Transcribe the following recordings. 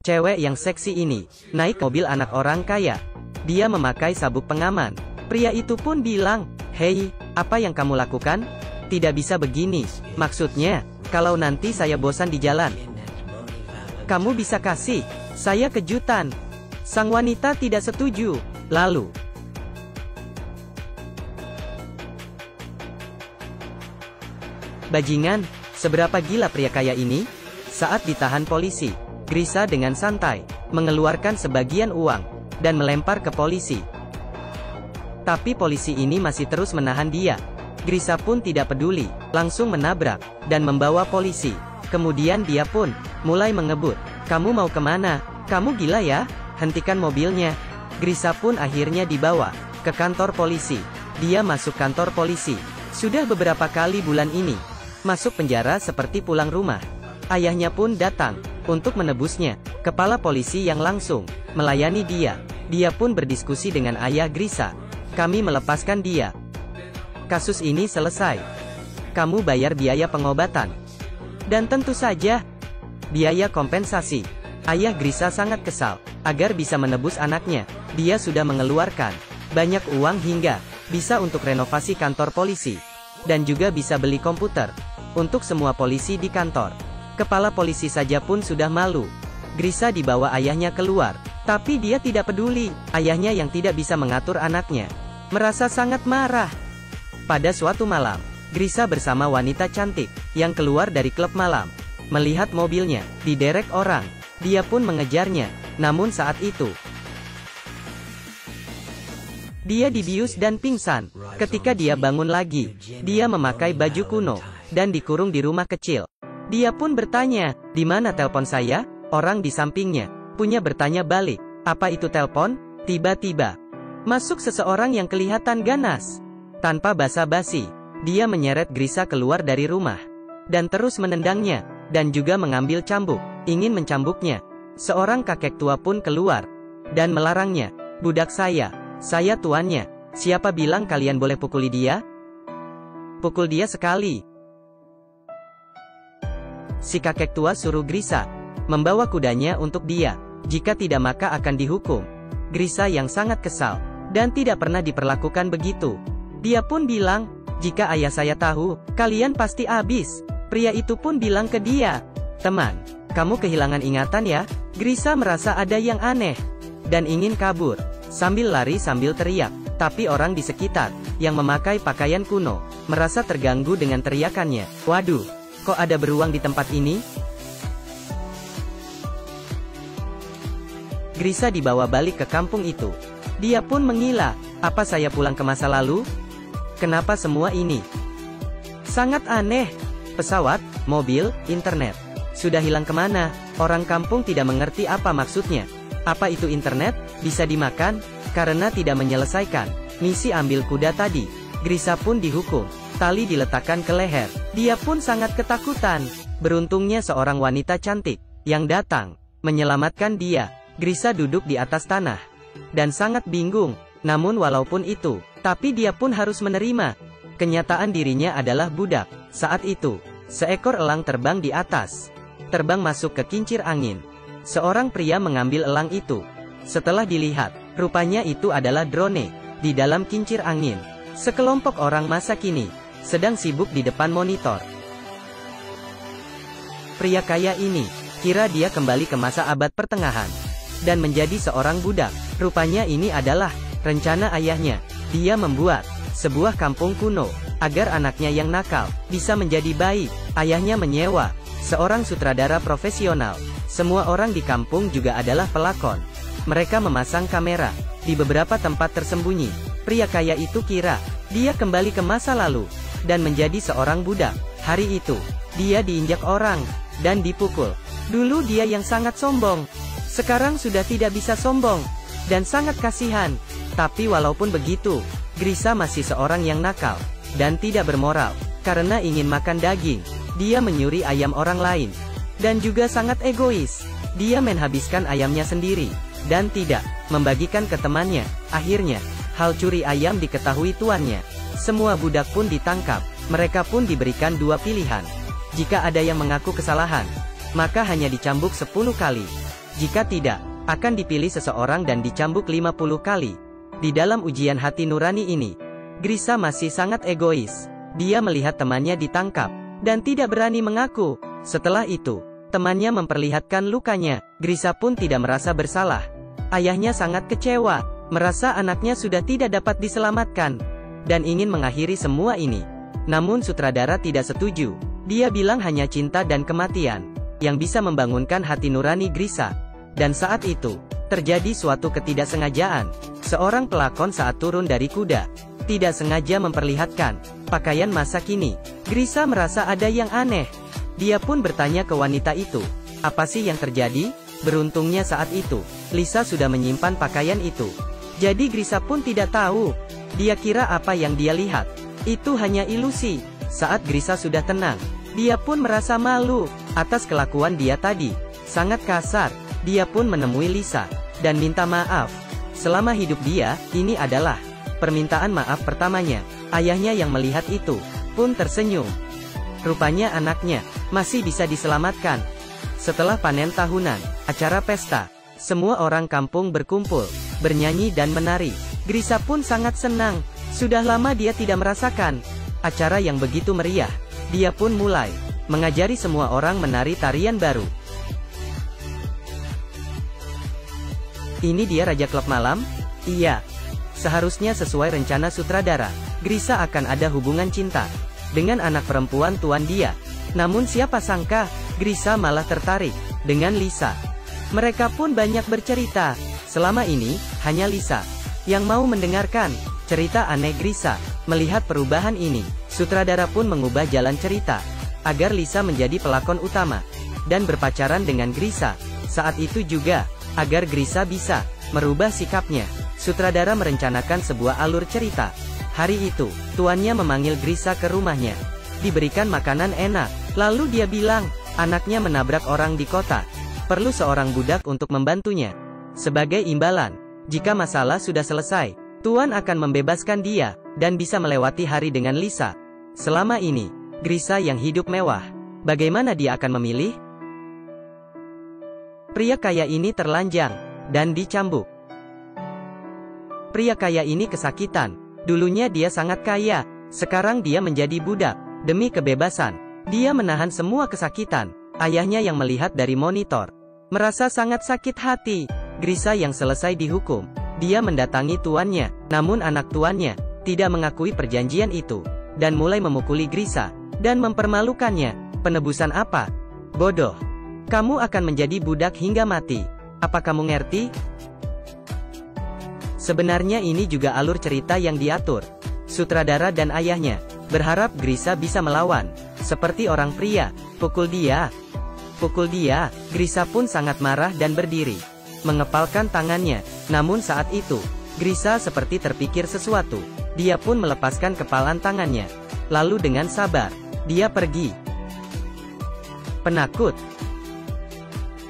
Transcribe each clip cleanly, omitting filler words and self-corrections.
Cewek yang seksi ini naik mobil anak orang kaya. Dia memakai sabuk pengaman. Pria itu pun bilang, "Hei, apa yang kamu lakukan? Tidak bisa begini. Maksudnya, kalau nanti saya bosan di jalan, kamu bisa kasih saya kejutan." Sang wanita tidak setuju. Lalu, bajingan, seberapa gila pria kaya ini? Saat ditahan polisi, Grisa dengan santai mengeluarkan sebagian uang dan melempar ke polisi. Tapi polisi ini masih terus menahan dia. Grisa pun tidak peduli, langsung menabrak dan membawa polisi. Kemudian dia pun mulai mengebut. "Kamu mau kemana? Kamu gila ya? Hentikan mobilnya." Grisa pun akhirnya dibawa ke kantor polisi. Dia masuk kantor polisi. Sudah beberapa kali bulan ini masuk penjara seperti pulang rumah. Ayahnya pun datang untuk menebusnya. Kepala polisi yang langsung melayani dia. Dia pun berdiskusi dengan ayah Grisa. "Kami melepaskan dia. Kasus ini selesai. Kamu bayar biaya pengobatan. Dan tentu saja, biaya kompensasi." Ayah Grisa sangat kesal. Agar bisa menebus anaknya, dia sudah mengeluarkan banyak uang hingga bisa untuk renovasi kantor polisi. Dan juga bisa beli komputer untuk semua polisi di kantor. Kepala polisi saja pun sudah malu. Grisa dibawa ayahnya keluar. Tapi dia tidak peduli. Ayahnya yang tidak bisa mengatur anaknya merasa sangat marah. Pada suatu malam, Grisa bersama wanita cantik yang keluar dari klub malam. Melihat mobilnya diderek orang, dia pun mengejarnya. Namun saat itu, dia dibius dan pingsan. Ketika dia bangun lagi, dia memakai baju kuno dan dikurung di rumah kecil. Dia pun bertanya, "Di mana telepon saya?" Orang di sampingnya punya bertanya balik, "Apa itu telepon?" Tiba-tiba masuk seseorang yang kelihatan ganas. Tanpa basa-basi, dia menyeret Grisa keluar dari rumah dan terus menendangnya dan juga mengambil cambuk, ingin mencambuknya. Seorang kakek tua pun keluar dan melarangnya. "Budak saya tuannya. Siapa bilang kalian boleh pukuli dia? Pukul dia sekali." Si kakek tua suruh Grisa membawa kudanya untuk dia. Jika tidak maka akan dihukum. Grisa yang sangat kesal dan tidak pernah diperlakukan begitu. Dia pun bilang, "Jika ayah saya tahu, kalian pasti habis." Pria itu pun bilang ke dia, "Teman, kamu kehilangan ingatan ya?" Grisa merasa ada yang aneh dan ingin kabur sambil lari sambil teriak. Tapi orang di sekitar yang memakai pakaian kuno merasa terganggu dengan teriakannya. "Waduh, kok ada beruang di tempat ini?" Grisa dibawa balik ke kampung itu. Dia pun mengira, "Apa saya pulang ke masa lalu? Kenapa semua ini sangat aneh? Pesawat, mobil, internet sudah hilang kemana?" Orang kampung tidak mengerti apa maksudnya. Apa itu internet? Bisa dimakan? Karena tidak menyelesaikan misi ambil kuda tadi, Grisa pun dihukum. Tali diletakkan ke leher. Dia pun sangat ketakutan. Beruntungnya seorang wanita cantik yang datang menyelamatkan dia. Grisa duduk di atas tanah dan sangat bingung. Namun walaupun itu, tapi dia pun harus menerima kenyataan dirinya adalah budak. Saat itu, seekor elang terbang di atas. Terbang masuk ke kincir angin. Seorang pria mengambil elang itu. Setelah dilihat, rupanya itu adalah drone di dalam kincir angin. Sekelompok orang masa kini sedang sibuk di depan monitor. Pria kaya ini kira dia kembali ke masa abad pertengahan dan menjadi seorang budak. Rupanya ini adalah rencana ayahnya. Dia membuat sebuah kampung kuno agar anaknya yang nakal bisa menjadi baik. Ayahnya menyewa seorang sutradara profesional. Semua orang di kampung juga adalah pelakon. Mereka memasang kamera di beberapa tempat tersembunyi. Pria kaya itu kira dia kembali ke masa lalu dan menjadi seorang budak. Hari itu, dia diinjak orang dan dipukul. Dulu dia yang sangat sombong. Sekarang sudah tidak bisa sombong dan sangat kasihan. Tapi walaupun begitu, Grisa masih seorang yang nakal dan tidak bermoral. Karena ingin makan daging, dia menyuri ayam orang lain. Dan juga sangat egois. Dia menghabiskan ayamnya sendiri dan tidak membagikan ke temannya. Akhirnya, hal curi ayam diketahui tuannya. Semua budak pun ditangkap. Mereka pun diberikan dua pilihan. Jika ada yang mengaku kesalahan, maka hanya dicambuk 10 kali. Jika tidak, akan dipilih seseorang dan dicambuk 50 kali. Di dalam ujian hati nurani ini, Grisa masih sangat egois. Dia melihat temannya ditangkap, dan tidak berani mengaku. Setelah itu, temannya memperlihatkan lukanya. Grisa pun tidak merasa bersalah. Ayahnya sangat kecewa, merasa anaknya sudah tidak dapat diselamatkan, dan ingin mengakhiri semua ini. Namun sutradara tidak setuju. Dia bilang hanya cinta dan kematian yang bisa membangunkan hati nurani Grisa. Dan saat itu, terjadi suatu ketidaksengajaan. Seorang pelakon saat turun dari kuda, tidak sengaja memperlihatkan pakaian masa kini. Grisa merasa ada yang aneh. Dia pun bertanya ke wanita itu, apa sih yang terjadi? Beruntungnya saat itu, Lisa sudah menyimpan pakaian itu. Jadi Grisa pun tidak tahu. Dia kira apa yang dia lihat itu hanya ilusi. Saat Grisa sudah tenang, dia pun merasa malu atas kelakuan dia tadi. Sangat kasar. Dia pun menemui Lisa dan minta maaf. Selama hidup dia, ini adalah permintaan maaf pertamanya. Ayahnya yang melihat itu pun tersenyum. Rupanya anaknya masih bisa diselamatkan. Setelah panen tahunan, acara pesta, semua orang kampung berkumpul, bernyanyi dan menari. Grisa pun sangat senang. Sudah lama dia tidak merasakan acara yang begitu meriah. Dia pun mulai mengajari semua orang menari tarian baru. Ini dia Raja Klub Malam? Iya. Seharusnya sesuai rencana sutradara, Grisa akan ada hubungan cinta dengan anak perempuan tuan dia. Namun siapa sangka, Grisa malah tertarik dengan Lisa. Mereka pun banyak bercerita. Selama ini, hanya Lisa yang mau mendengarkan cerita aneh Grisa. Melihat perubahan ini, sutradara pun mengubah jalan cerita agar Lisa menjadi pelakon utama dan berpacaran dengan Grisa. Saat itu juga, agar Grisa bisa merubah sikapnya, sutradara merencanakan sebuah alur cerita. Hari itu, tuannya memanggil Grisa ke rumahnya. Diberikan makanan enak, lalu dia bilang, anaknya menabrak orang di kota. Perlu seorang budak untuk membantunya. Sebagai imbalan, jika masalah sudah selesai, tuan akan membebaskan dia, dan bisa melewati hari dengan Lisa. Selama ini, Grisa yang hidup mewah. Bagaimana dia akan memilih? Pria kaya ini terlanjang dan dicambuk. Pria kaya ini kesakitan. Dulunya dia sangat kaya, sekarang dia menjadi budak. Demi kebebasan, dia menahan semua kesakitan. Ayahnya yang melihat dari monitor merasa sangat sakit hati. Grisa yang selesai dihukum, dia mendatangi tuannya. Namun anak tuannya tidak mengakui perjanjian itu dan mulai memukuli Grisa dan mempermalukannya. Penebusan apa? Bodoh. Kamu akan menjadi budak hingga mati. Apa kamu ngerti? Sebenarnya ini juga alur cerita yang diatur. Sutradara dan ayahnya berharap Grisa bisa melawan. Seperti orang pria, pukul dia. Pukul dia. Grisa pun sangat marah dan berdiri, mengepalkan tangannya. Namun saat itu, Grisa seperti terpikir sesuatu. Dia pun melepaskan kepalan tangannya. Lalu dengan sabar, dia pergi. Penakut.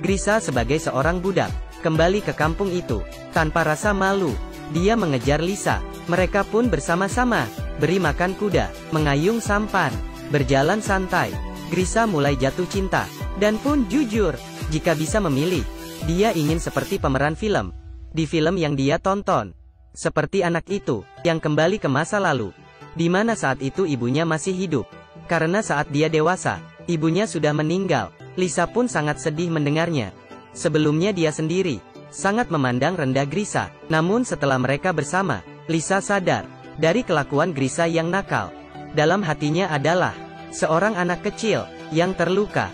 Grisa sebagai seorang budak, kembali ke kampung itu. Tanpa rasa malu, dia mengejar Lisa. Mereka pun bersama-sama, beri makan kuda, mengayung sampan, berjalan santai. Grisa mulai jatuh cinta, dan pun jujur, jika bisa memilih, dia ingin seperti pemeran film. Di film yang dia tonton. Seperti anak itu, yang kembali ke masa lalu. Di mana saat itu ibunya masih hidup. Karena saat dia dewasa, ibunya sudah meninggal. Lisa pun sangat sedih mendengarnya. Sebelumnya dia sendiri sangat memandang rendah Grisa. Namun setelah mereka bersama, Lisa sadar dari kelakuan Grisa yang nakal. Dalam hatinya adalah seorang anak kecil yang terluka.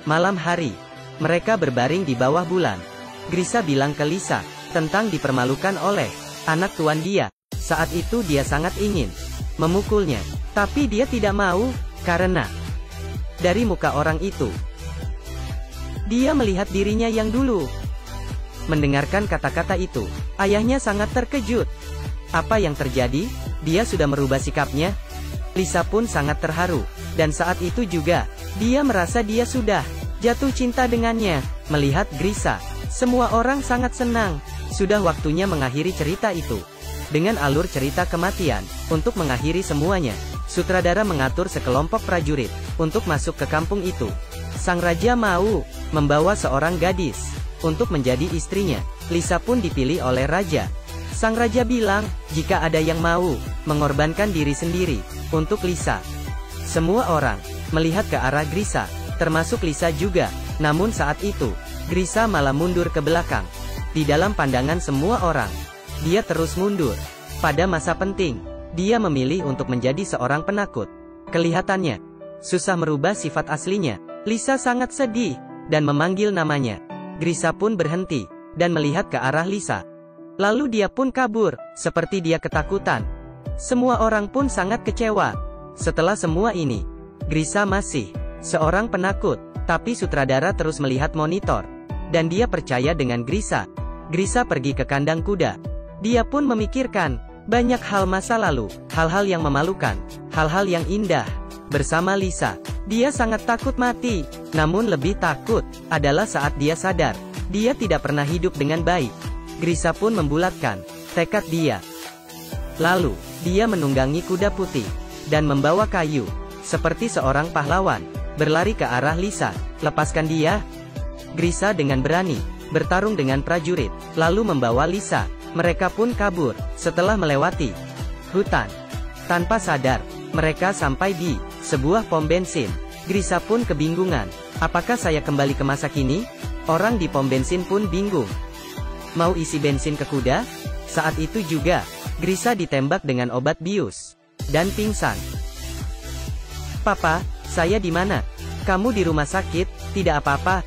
Malam hari, mereka berbaring di bawah bulan. Grisa bilang ke Lisa tentang dipermalukan oleh anak tuan dia. Saat itu dia sangat ingin memukulnya, tapi dia tidak mau karena dari muka orang itu dia melihat dirinya yang dulu. Mendengarkan kata-kata itu, ayahnya sangat terkejut. Apa yang terjadi? Dia sudah merubah sikapnya? Lisa pun sangat terharu. Dan saat itu juga, dia merasa dia sudah jatuh cinta dengannya. Melihat Grisa, semua orang sangat senang. Sudah waktunya mengakhiri cerita itu dengan alur cerita kematian. Untuk mengakhiri semuanya, sutradara mengatur sekelompok prajurit untuk masuk ke kampung itu. Sang raja mau membawa seorang gadis untuk menjadi istrinya. Lisa pun dipilih oleh raja. Sang raja bilang, jika ada yang mau mengorbankan diri sendiri untuk Lisa. Semua orang melihat ke arah Grisa, termasuk Lisa juga. Namun saat itu, Grisa malah mundur ke belakang. Di dalam pandangan semua orang, dia terus mundur. Pada masa penting, dia memilih untuk menjadi seorang penakut. Kelihatannya susah merubah sifat aslinya. Lisa sangat sedih dan memanggil namanya. Grisa pun berhenti dan melihat ke arah Lisa. Lalu dia pun kabur, seperti dia ketakutan. Semua orang pun sangat kecewa. Setelah semua ini, Grisa masih seorang penakut, tapi sutradara terus melihat monitor. Dan dia percaya dengan Grisa. Grisa pergi ke kandang kuda. Dia pun memikirkan banyak hal masa lalu, hal-hal yang memalukan, hal-hal yang indah. Bersama Lisa, dia sangat takut mati. Namun lebih takut adalah saat dia sadar, dia tidak pernah hidup dengan baik. Grisa pun membulatkan tekad dia. Lalu, dia menunggangi kuda putih dan membawa kayu, seperti seorang pahlawan, berlari ke arah Lisa. Lepaskan dia. Grisa dengan berani bertarung dengan prajurit, lalu membawa Lisa. Mereka pun kabur. Setelah melewati hutan, tanpa sadar, mereka sampai di sebuah pom bensin. Grisa pun kebingungan. Apakah saya kembali ke masa kini? Orang di pom bensin pun bingung. Mau isi bensin ke kuda? Saat itu juga, Grisa ditembak dengan obat bius dan pingsan. Papa, saya di mana? Kamu di rumah sakit, tidak apa-apa.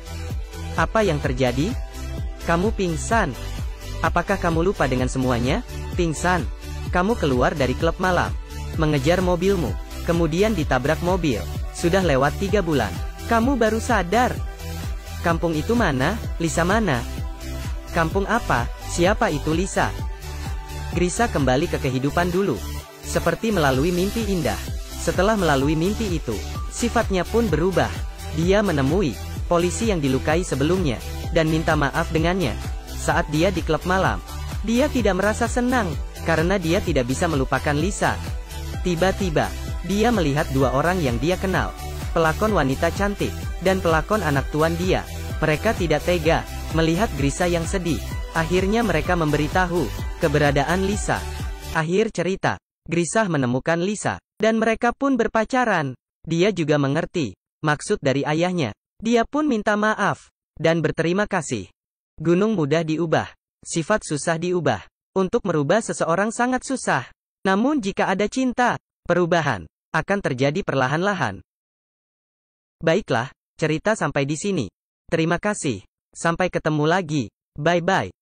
Apa yang terjadi? Kamu pingsan. Apakah kamu lupa dengan semuanya? Pingsan. Kamu keluar dari klub malam, mengejar mobilmu, kemudian ditabrak mobil. Sudah lewat 3 bulan. Kamu baru sadar. Kampung itu mana? Lisa mana? Kampung apa? Siapa itu Lisa? Grisa kembali ke kehidupan dulu. Seperti melalui mimpi indah. Setelah melalui mimpi itu, sifatnya pun berubah. Dia menemui polisi yang dilukai sebelumnya, dan minta maaf dengannya. Saat dia di klub malam, dia tidak merasa senang, karena dia tidak bisa melupakan Lisa. Tiba-tiba, dia melihat 2 orang yang dia kenal. Pelakon wanita cantik, dan pelakon anak tuan dia. Mereka tidak tega melihat Grisa yang sedih. Akhirnya mereka memberitahu keberadaan Lisa. Akhir cerita, Grisa menemukan Lisa, dan mereka pun berpacaran. Dia juga mengerti maksud dari ayahnya. Dia pun minta maaf dan berterima kasih. Gunung mudah diubah, sifat susah diubah. Untuk merubah seseorang sangat susah. Namun jika ada cinta, perubahan akan terjadi perlahan-lahan. Baiklah, cerita sampai di sini. Terima kasih. Sampai ketemu lagi. Bye-bye.